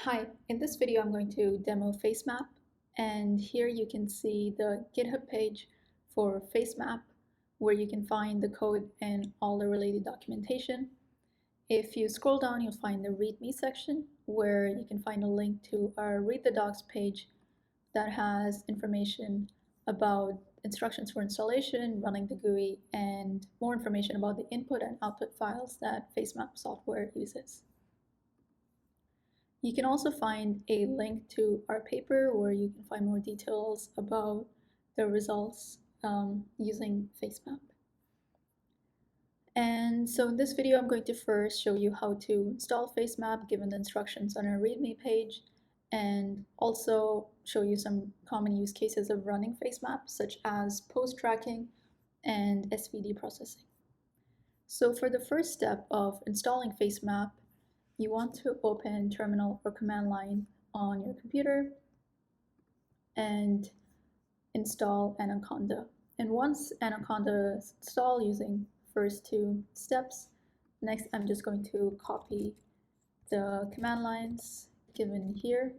Hi, in this video I'm going to demo Facemap, and here you can see the GitHub page for Facemap where you can find the code and all the related documentation. If you scroll down, you'll find the README section where you can find a link to our Read the Docs page that has information about instructions for installation, running the GUI, and more information about the input and output files that Facemap software uses. You can also find a link to our paper where you can find more details about the results using Facemap. And so in this video, I'm going to first show you how to install Facemap given the instructions on our README page, and also show you some common use cases of running Facemap, such as post tracking and SVD processing. So for the first step of installing Facemap, you want to open terminal or command line on your computer and install Anaconda. And once Anaconda is installed using first two steps, next I'm just going to copy the command lines given here.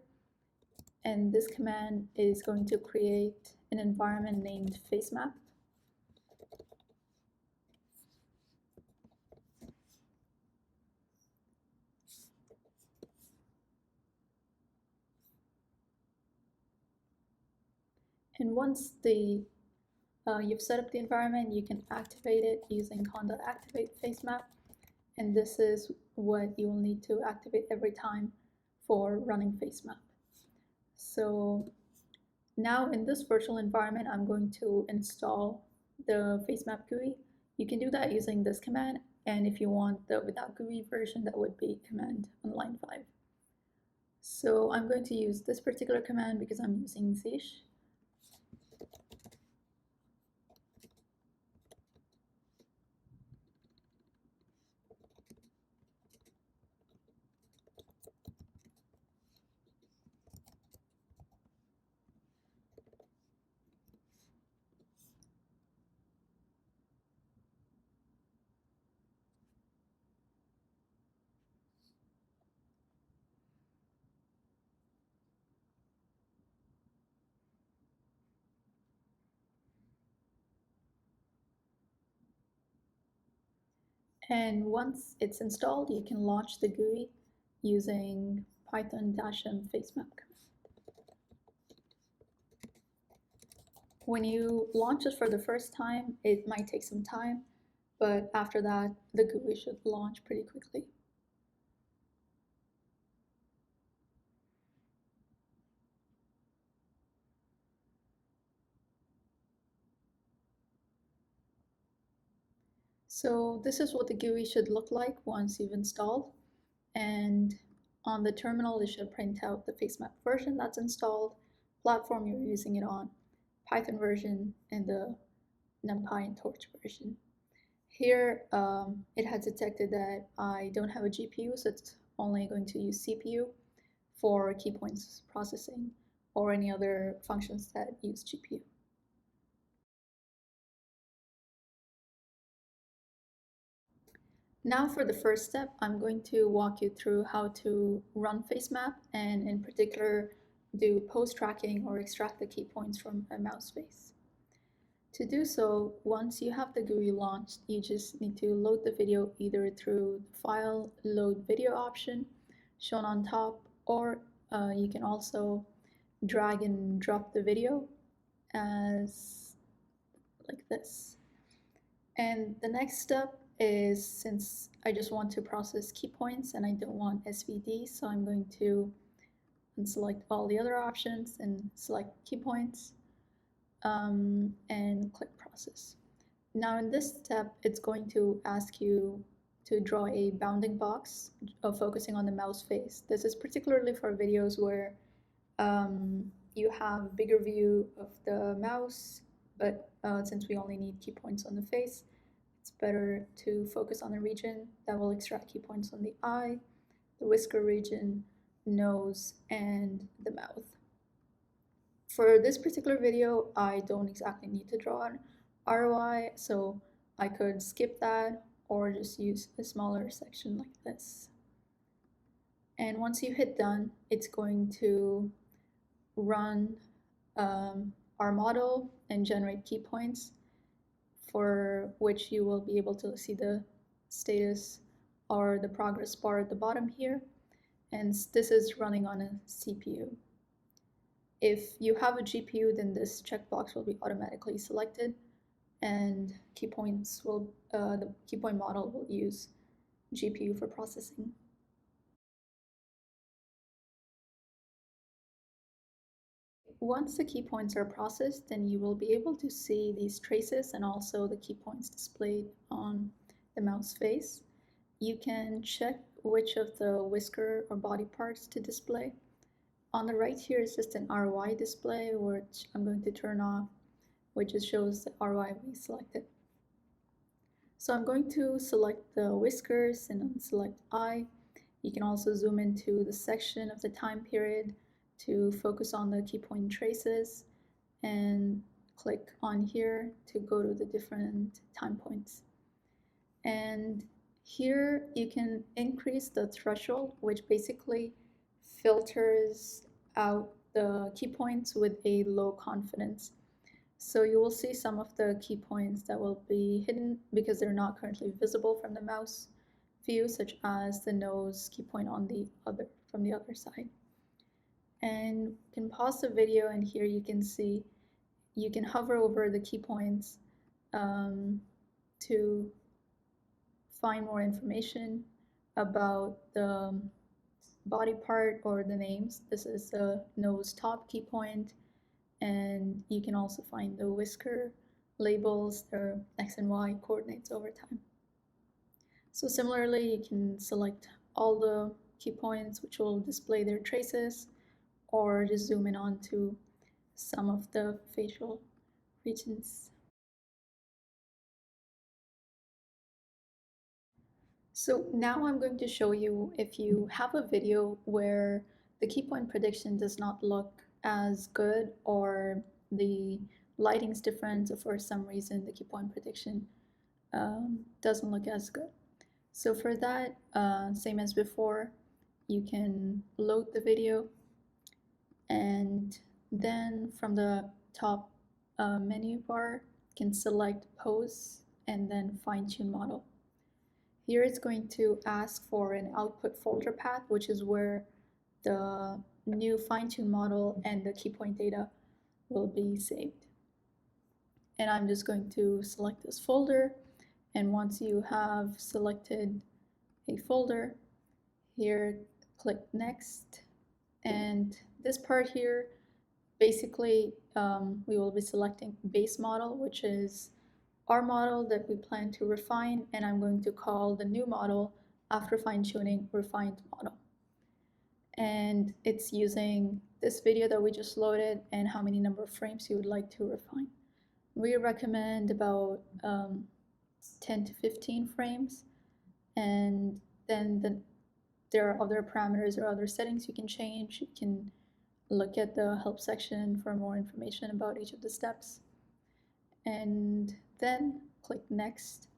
And this command is going to create an environment named Facemap. And once you've set up the environment, you can activate it using conda activate Facemap. And this is what you will need to activate every time for running Facemap. So now in this virtual environment, I'm going to install the Facemap GUI. You can do that using this command. And if you want the without GUI version, that would be command on line 5. So I'm going to use this particular command because I'm using Zish. And once it's installed, you can launch the GUI using python-m facemap command. When you launch it for the first time, it might take some time, but after that, the GUI should launch pretty quickly. So this is what the GUI should look like once you've installed. And on the terminal, it should print out the Facemap version that's installed, platform you're using it on, Python version, and the NumPy and Torch version. Here, it has detected that I don't have a GPU, so it's only going to use CPU for keypoints processing or any other functions that use GPU. Now for the first step, I'm going to walk you through how to run Facemap and in particular do post tracking or extract the key points from a mouse face. To do so, once you have the GUI launched, you just need to load the video either through the file load video option shown on top, or you can also drag and drop the video as like this. And the next step is, since I just want to process key points and I don't want SVD, so I'm going to unselect all the other options and select key points and click process. Now in this step, it's going to ask you to draw a bounding box focusing on the mouse face. This is particularly for videos where you have bigger view of the mouse, but since we only need key points on the face, it's better to focus on the region that will extract key points on the eye, the whisker region, nose, and the mouth. For this particular video, I don't exactly need to draw an ROI, so I could skip that or just use a smaller section like this. And once you hit done, it's going to run our model and generate key points, for which you will be able to see the status or the progress bar at the bottom here. And this is running on a CPU. If you have a GPU, then this checkbox will be automatically selected, and the key point model will use GPU for processing. Once the key points are processed, then you will be able to see these traces and also the key points displayed on the mouse face. You can check which of the whisker or body parts to display. On the right here is just an ROI display, which I'm going to turn off, which just shows the ROI we selected. So I'm going to select the whiskers and unselect eye. You can also zoom into the section of the time period to focus on the key point traces, and click on here to go to the different time points. And here you can increase the threshold, which basically filters out the key points with a low confidence. So you will see some of the key points that will be hidden because they're not currently visible from the mouse view, such as the nose key point from the other side. And you can pause the video, and here you can see you can hover over the key points to find more information about the body part or the names. This is the nose top key point, and you can also find the whisker labels, their X and Y coordinates over time. So similarly, you can select all the key points, which will display their traces, or just zoom in onto some of the facial regions. So now I'm going to show you if you have a video where the key point prediction does not look as good, or the lighting's different, or for some reason the key point prediction doesn't look as good. So for that, same as before, you can load the video, and then from the top menu bar, you can select pose and then fine-tune model. Here it's going to ask for an output folder path, which is where the new fine-tune model and the key point data will be saved. And I'm just going to select this folder, and once you have selected a folder, here click next, and this part here, basically we will be selecting base model, which is our model that we plan to refine, and I'm going to call the new model, after fine-tuning, refined model. And it's using this video that we just loaded and how many number of frames you would like to refine. We recommend about 10 to 15 frames, and then there are other parameters or other settings you can change. You can look at the help section for more information about each of the steps. And then click next.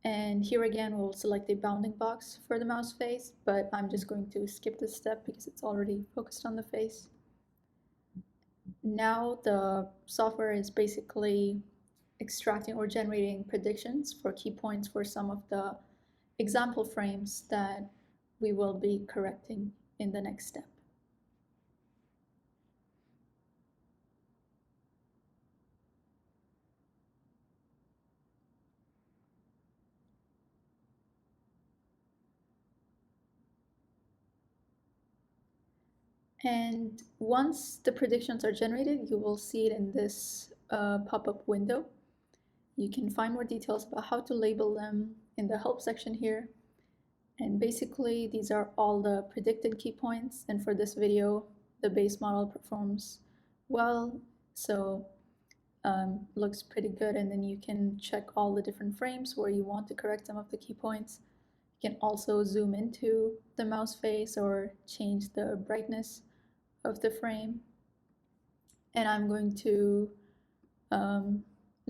And here again, we'll select a bounding box for the mouse face, but I'm just going to skip this step because it's already focused on the face. Now the software is basically extracting or generating predictions for key points for some of the example frames that we will be correcting in the next step. And once the predictions are generated, you will see it in this pop-up window. You can find more details about how to label them in the help section here. And basically, these are all the predicted key points. And for this video, the base model performs well, so looks pretty good. And then you can check all the different frames where you want to correct some of the key points. You can also zoom into the mouse face or change the brightness of the frame. And I'm going to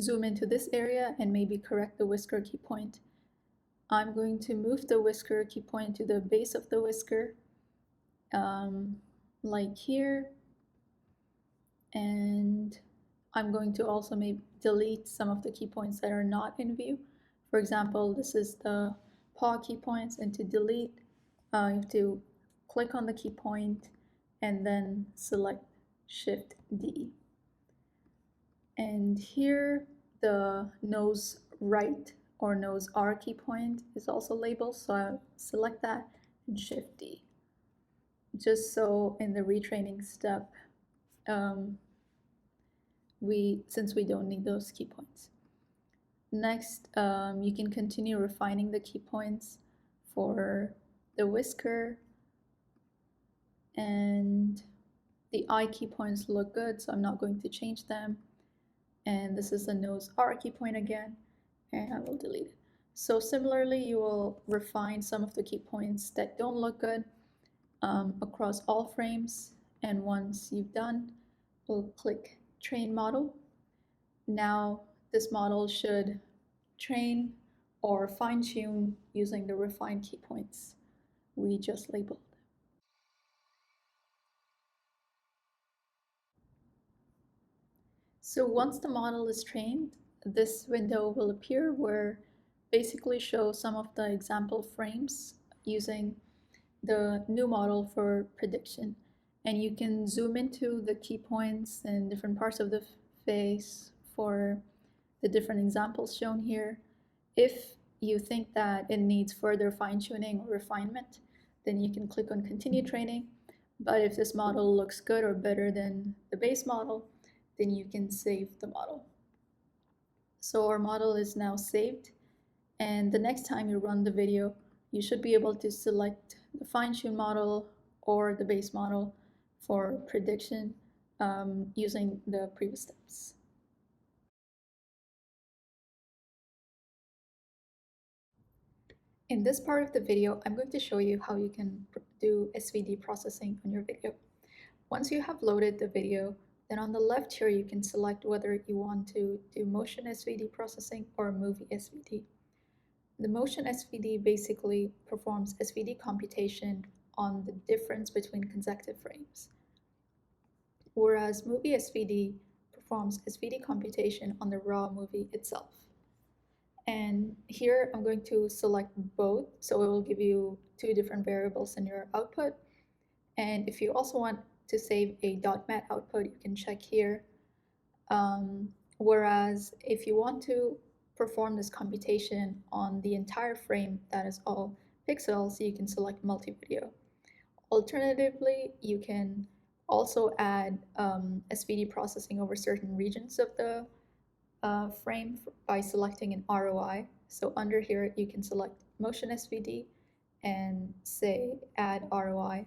zoom into this area and maybe correct the whisker key point. I'm going to move the whisker key point to the base of the whisker, like here, and I'm going to also maybe delete some of the key points that are not in view. For example, this is the paw key points, and to delete, you have to click on the key point and then select Shift D. And here, the nose right or nose R key point is also labeled, so I select that and Shift D. Just so in the retraining step, um, since we don't need those key points. Next, you can continue refining the key points for the whisker, and the eye key points look good, so I'm not going to change them. And this is the nose R key point again, and I will delete it. So similarly, you will refine some of the key points that don't look good across all frames. And once you've done, we'll click Train Model. Now this model should train or fine-tune using the refined key points we just labeled. So once the model is trained, this window will appear where basically show some of the example frames using the new model for prediction. And you can zoom into the key points in different parts of the face for the different examples shown here. If you think that it needs further fine-tuning or refinement, then you can click on Continue Training. But if this model looks good or better than the base model, then you can save the model. So our model is now saved, and the next time you run the video, you should be able to select the fine-tune model or the base model for prediction using the previous steps. In this part of the video, I'm going to show you how you can do SVD processing on your video. Once you have loaded the video, then on the left here, you can select whether you want to do motion SVD processing or movie SVD. The motion SVD basically performs SVD computation on the difference between consecutive frames, whereas movie SVD performs SVD computation on the raw movie itself. And here I'm going to select both, so it will give you two different variables in your output. And if you also want to save a .mat output, you can check here. Whereas if you want to perform this computation on the entire frame that is all pixels, you can select multi-video. Alternatively, you can also add SVD processing over certain regions of the frame by selecting an ROI. So under here, you can select motion SVD and say add ROI.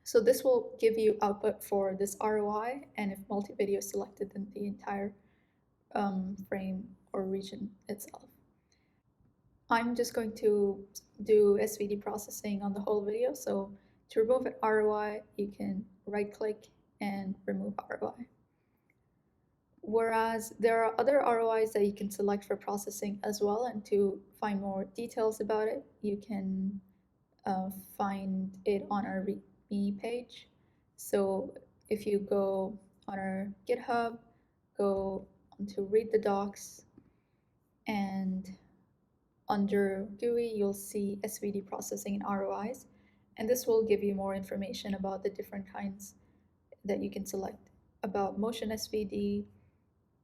So this will give you output for this ROI, and if multi-video is selected, then the entire frame or region itself. I'm just going to do SVD processing on the whole video, so to remove an ROI, you can right-click and remove ROI. Whereas there are other ROIs that you can select for processing as well, and to find more details about it, you can find it on our README page. So if you go on our GitHub, go to read the docs, and under GUI, you'll see SVD processing and ROIs, and this will give you more information about the different kinds that you can select about motion SVD,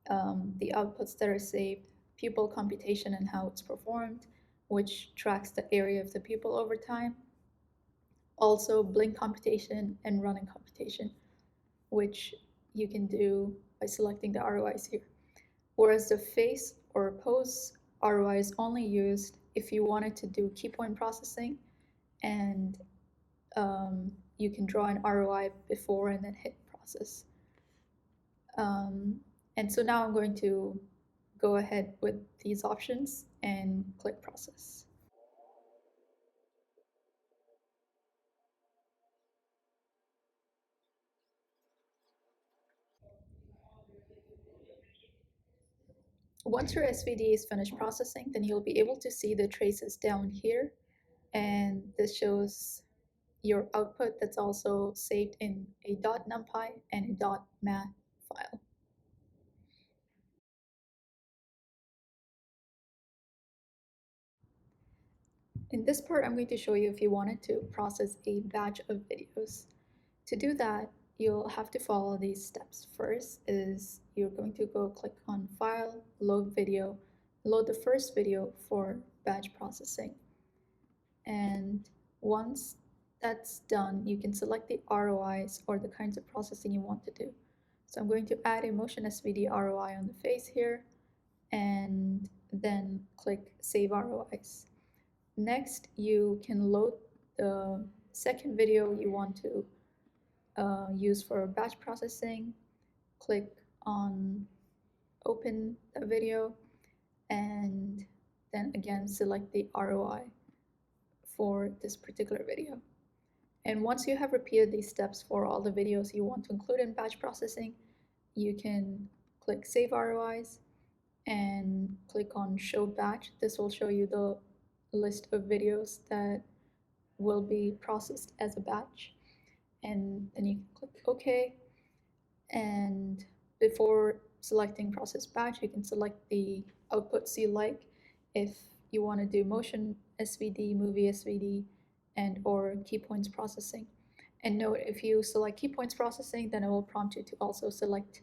the outputs that are saved, pupil computation and how it's performed, which tracks the area of the pupil over time. Also blink computation and running computation, which you can do by selecting the ROIs here. Whereas the face or pose ROI is only used if you wanted to do key point processing, and you can draw an ROI before and then hit process. And so now I'm going to go ahead with these options and click process. Once your SVD is finished processing, then you'll be able to see the traces down here, and this shows your output that's also saved in a .numpy and a .mat file. In this part, I'm going to show you if you wanted to process a batch of videos. To do that, you'll have to follow these steps. First is you're going to go click on File, Load Video, load the first video for batch processing. And once that's done, you can select the ROIs or the kinds of processing you want to do. So I'm going to add a motion SVD ROI on the face here, and then click Save ROIs. Next, you can load the second video you want to use for batch processing. Click on Open the video, and then again select the ROI for this particular video. And once you have repeated these steps for all the videos you want to include in batch processing, you can click Save ROIs and click on Show Batch. This will show you the list of videos that will be processed as a batch. And then you can click OK. And before selecting Process Batch, you can select the outputs you like. If you want to do motion SVD, movie SVD, and or key points processing. And note, if you select key points processing, then it will prompt you to also select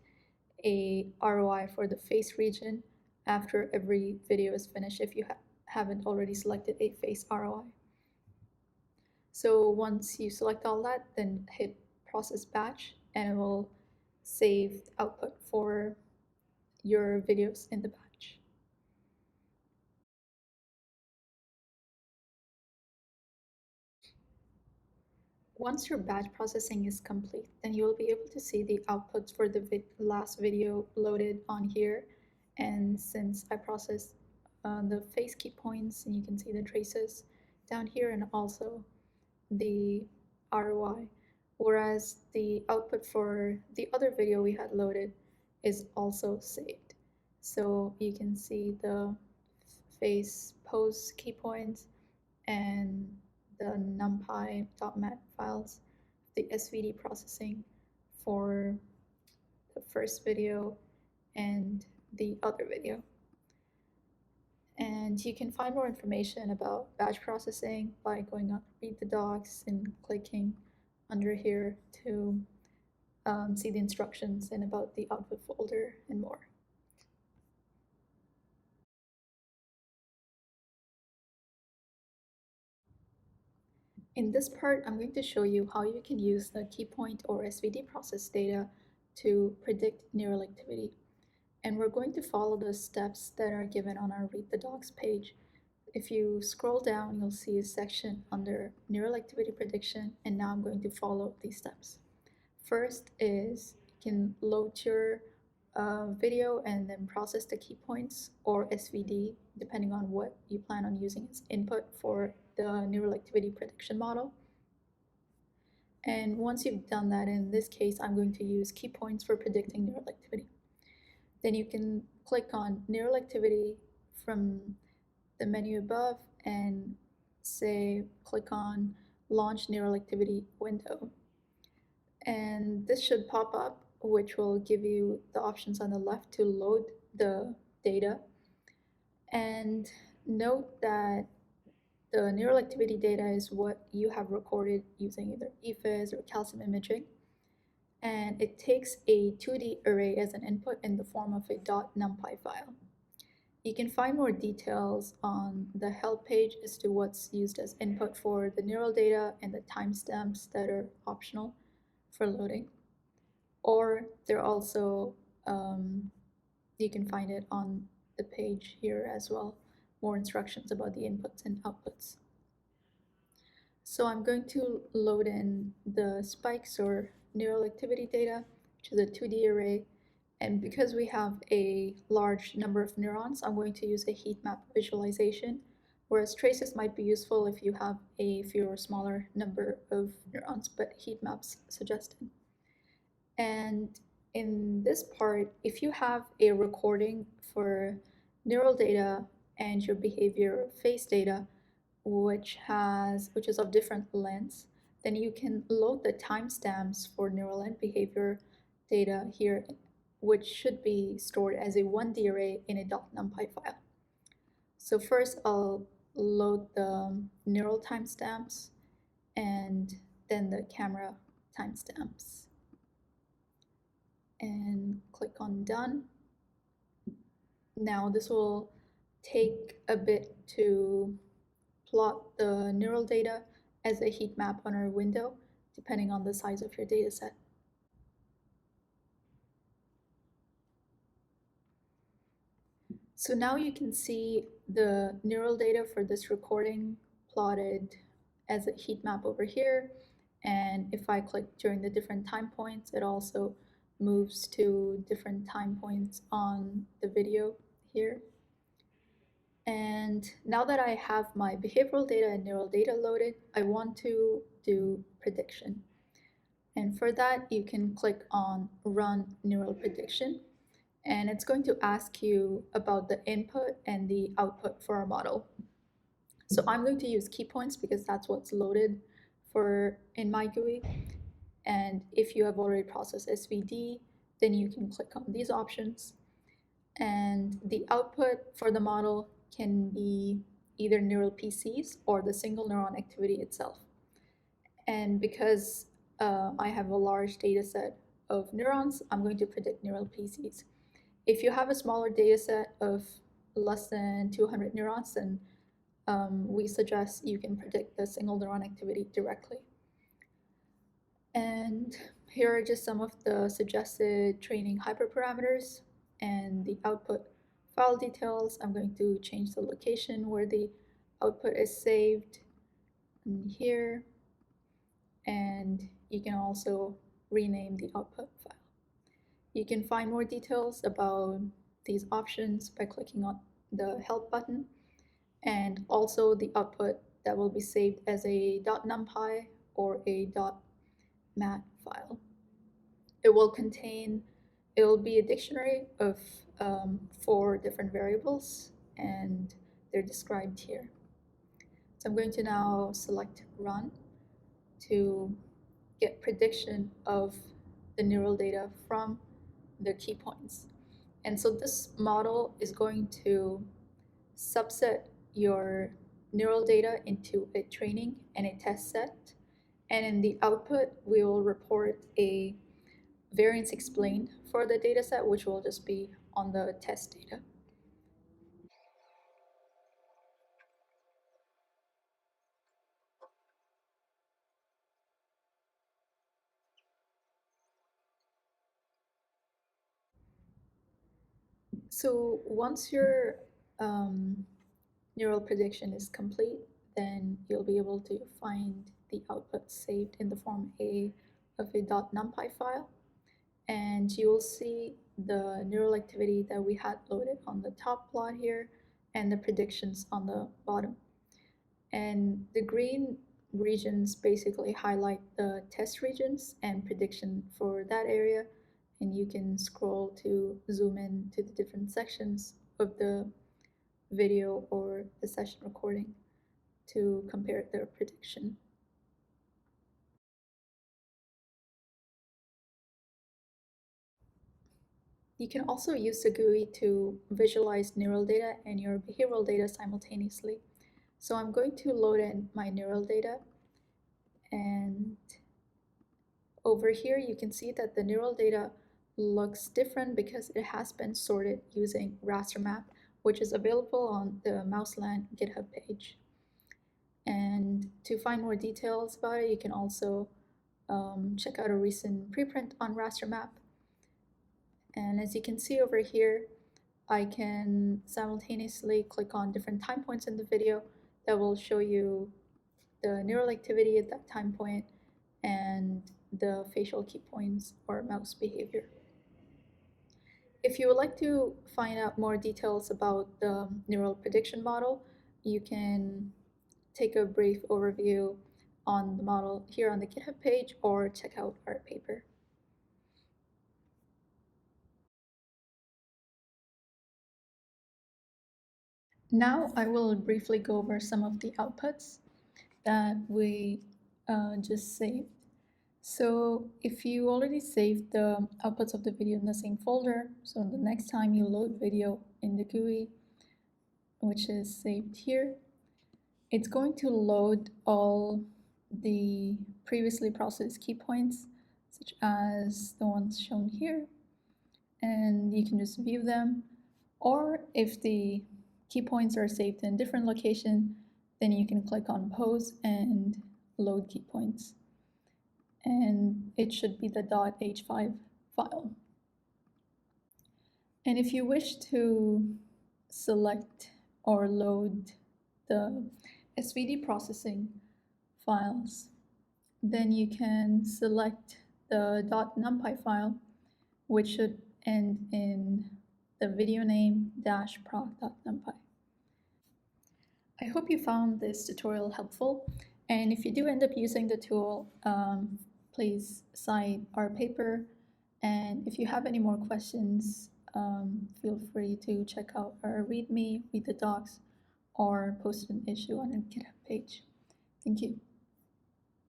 a ROI for the face region after every video is finished if you haven't already selected a face ROI. So once you select all that, then hit Process Batch, and it will save output for your videos in the batch. Once your batch processing is complete, then you'll be able to see the outputs for the last video loaded on here. And since I processed the face key points, and you can see the traces down here, and also the ROI, whereas the output for the other video we had loaded is also saved. So you can see the face pose key points and the numpy.mat files, the SVD processing for the first video and the other video. And you can find more information about batch processing by going on Read the Docs and clicking under here to see the instructions and about the output folder and more. In this part, I'm going to show you how you can use the key point or SVD process data to predict neural activity. And we're going to follow the steps that are given on our Read the Docs page. If you scroll down, you'll see a section under neural activity prediction, and now I'm going to follow these steps. First is you can load your video and then process the key points or SVD, depending on what you plan on using as input for the neural activity prediction model. And once you've done that, in this case, I'm going to use key points for predicting neural activity. Then you can click on neural activity from the menu above and say, click on launch neural activity window. And this should pop up, which will give you the options on the left to load the data. And note that the neural activity data is what you have recorded using either eFIS or calcium imaging. And it takes a 2D array as an input in the form of a .numpy file. You can find more details on the help page as to what's used as input for the neural data and the timestamps that are optional for loading. Or they're also, you can find it on the page here as well, more instructions about the inputs and outputs. So I'm going to load in the spikes or neural activity data, which is a 2D array. And because we have a large number of neurons, I'm going to use a heat map visualization, whereas traces might be useful if you have a fewer smaller number of neurons, but heat maps suggested. And in this part, if you have a recording for neural data and your behavior face data, which is of different lengths, then you can load the timestamps for neural and behavior data here, which should be stored as a 1D array in a .numpy file. So first I'll load the neural timestamps and then the camera timestamps. And click on done. Now this will take a bit to plot the neural data as a heat map on our window, depending on the size of your dataset. So now you can see the neural data for this recording plotted as a heat map over here. And if I click during the different time points, it also moves to different time points on the video here. And now that I have my behavioral data and neural data loaded, I want to do prediction. And for that, you can click on Run Neural Prediction, and it's going to ask you about the input and the output for our model. So I'm going to use keypoints because that's what's loaded in my GUI. And if you have already processed SVD, then you can click on these options. And the output for the model can be either neural PCs or the single neuron activity itself. And because I have a large data set of neurons, I'm going to predict neural PCs. If you have a smaller data set of less than 200 neurons, then we suggest you can predict the single neuron activity directly. And here are just some of the suggested training hyperparameters and the output file details. I'm going to change the location where the output is saved here, and you can also rename the output file. You can find more details about these options by clicking on the help button, and also the output that will be saved as a .numpy or a .mat file. It will be a dictionary of 4 different variables, and they're described here. So I'm going to now select Run to get prediction of the neural data from the key points. And so this model is going to subset your neural data into a training and a test set. And in the output, we will report a variance explained for the dataset, which will just be on the test data. So once your neural prediction is complete, then you'll be able to find the output saved in the form of a .numpy file, and you will see the neural activity that we had loaded on the top plot here and the predictions on the bottom. And the green regions basically highlight the test regions and prediction for that area, and you can scroll to zoom in to the different sections of the video or the session recording to compare their prediction. You can also use the GUI to visualize neural data and your behavioral data simultaneously. So I'm going to load in my neural data, and over here you can see that the neural data looks different because it has been sorted using raster map, which is available on the Mouseland GitHub page. And to find more details about it, you can also check out a recent preprint on raster map. And as you can see over here, I can simultaneously click on different time points in the video that will show you the neural activity at that time point and the facial key points or mouse behavior. If you would like to find out more details about the neural prediction model, you can take a brief overview on the model here on the GitHub page or check out our paper. Now I will briefly go over some of the outputs that we just saved. So if you already saved the outputs of the video in the same folder, so the next time you load video in the GUI, which is saved here, it's going to load all the previously processed key points, such as the ones shown here, and you can just view them. Or if the key points are saved in a different location, then you can click on pause and load key points. And it should be the .h5 file. And if you wish to select or load the SVD processing files, then you can select the .numpy file, which should end in the video name -proc.numpy. I hope you found this tutorial helpful, and if you do end up using the tool, please cite our paper, and if you have any more questions, feel free to check out our README, read the docs, or post an issue on our GitHub page. Thank you.